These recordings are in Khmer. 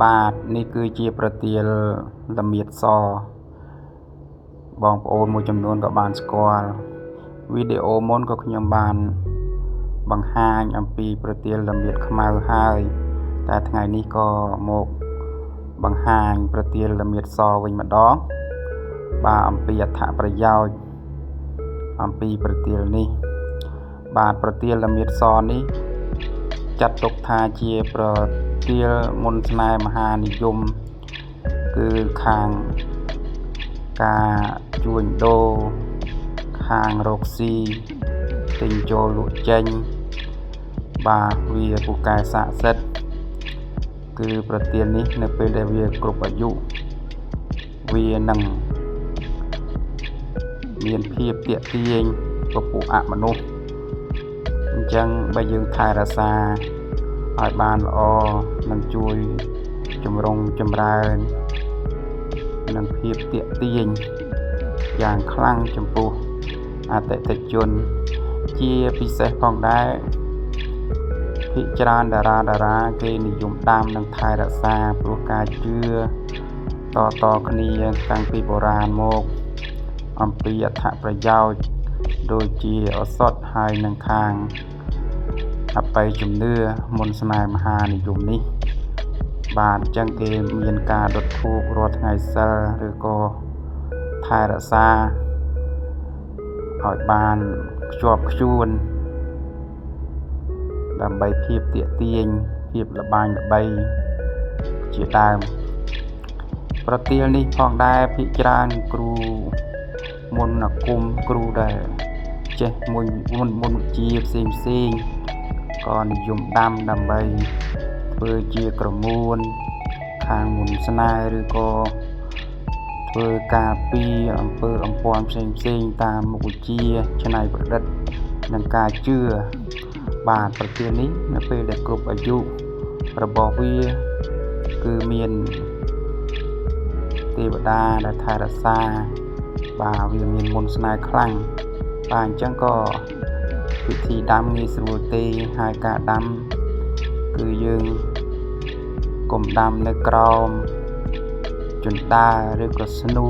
បាទនេះគឺជាប្រទាលល្មៀតសបងប្អូនមួយចំនួនក៏បានស្គាល់វីដេអូមុនក៏ខ្ញុំបានបង្ហាញអំពីប្រទាលល្មៀតខ្មៅហើយតែថ្ងៃនេះក៏មកបង្ហាញប្រទាលល្មៀតសវិញម្ដងបាទអំពីអត្ថប្រយោជន៍អំពីប្រទាលនេះបាទប្រទាលល្មៀតសនេះចាត់ទុកថាជាប្រទាលមុនស្នេហ៍មហានិយមគឺខាងការជួញដូរខាងរកស៊ីទិញចូលលក់ចេញបាទវាពូកែស័ក្តិសិទ្ធិគឺប្រទាលនេះនៅពេលដែលវាគ្រប់អាយុវានឹងមានភាពទាក់ទាញពពួកអមនុស្សអញ្ចឹងបើយើងថែរក្សាឲ្យបានល្អនឹងជួយជំរុងចម្រើននិងភាពទាក់ទាញយ៉ាងខ្លាំងចំពោះអតិថិជនជាពិសេសផងដែរភាគច្រើនតារាគេនិយមដាំនិងថែរក្សាព្រោះការជឿតគ្នាតាំងពីបុរាណមកអំពីអត្ថប្រយោជន៍ដូចជាឱសថហើយនឹងខាងអបិយជំនឿមុនស្នេហ៍មហានិយមនេះបាទអញ្ចឹងគេមានការដុតធូបរាល់ថ្ងៃសិលឬក៏ថែរក្សាឲ្យបានខ្ជាប់ខ្ជួនដើម្បីភាពទាក់ទាញភាពល្បាញល្បីជាដើមប្រទាលនេះផងដែរភាគច្រើនគ្រូមុនអាគមគ្រូដែលចេះមុនជាផ្សេងក៏និយមដាំដើម្បីធ្វើជាក្រមួនខាងមុនស្នេហ៍ឬក៏ធ្វើការពីអំពើអំព័ន្ធផ្សេងតាមមុខវិជ្ជាច្នៃប្រឌិតនិងការជឿបាទប្រទាលនេះនៅពេលដែលគ្រប់អាយុរបស់វាគឺមានទេវតាដែលថែរក្សាបាទវាមានមុនស្នេហ៍ខ្លាំងបាទអញ្ចឹងក៏វិធីដាំងាយស្រួលទេហើយការដាំគឺយើងកុំដាំនៅក្រោមជណ្ដើរឬក៏ស្នួ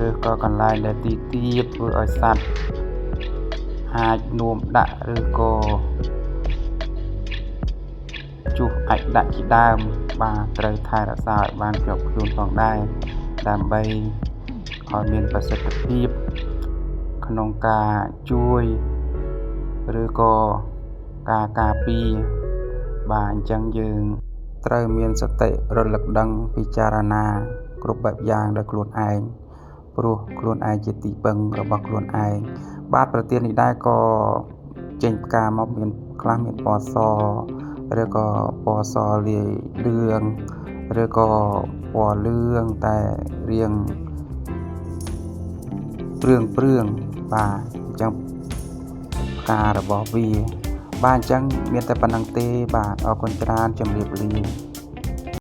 រឬក៏កន្លែងដែលទីទាបធ្វើឲ្យសត្វអាចនួមដាក់ឬក៏ជុះអាចដាក់ជាដើមបាទត្រូវថែរក្សាឲ្យបានជាប់ខ្លួនផងដែរដើម្បីឲ្យមានប្រសិទ្ធភាពក្នុងការជួយឬក៏ការពារបាទអញ្ចឹងយើងត្រូវមានសតិរលឹកដឹងពិចារណាគ្រប់បែបយ៉ាងដោយខ្លួនឯងព្រោះខ្លួនឯងជាទីពឹងរបស់ខ្លួនឯងបាទប្រទាលនេះដែរក៏ចេញផ្កាមកមានខ្លះមានពណ៌សឬក៏ពណ៌សលាយលឿងឬក៏ពណ៌លឿងតែរៀងព្រឿងបាទអញ្ចឹងផ្ការបស់វាបាទអញ្ចឹងមានតែប៉ុណ្្នឹងទេបាទអរគុណច្រើនជម្រាបលា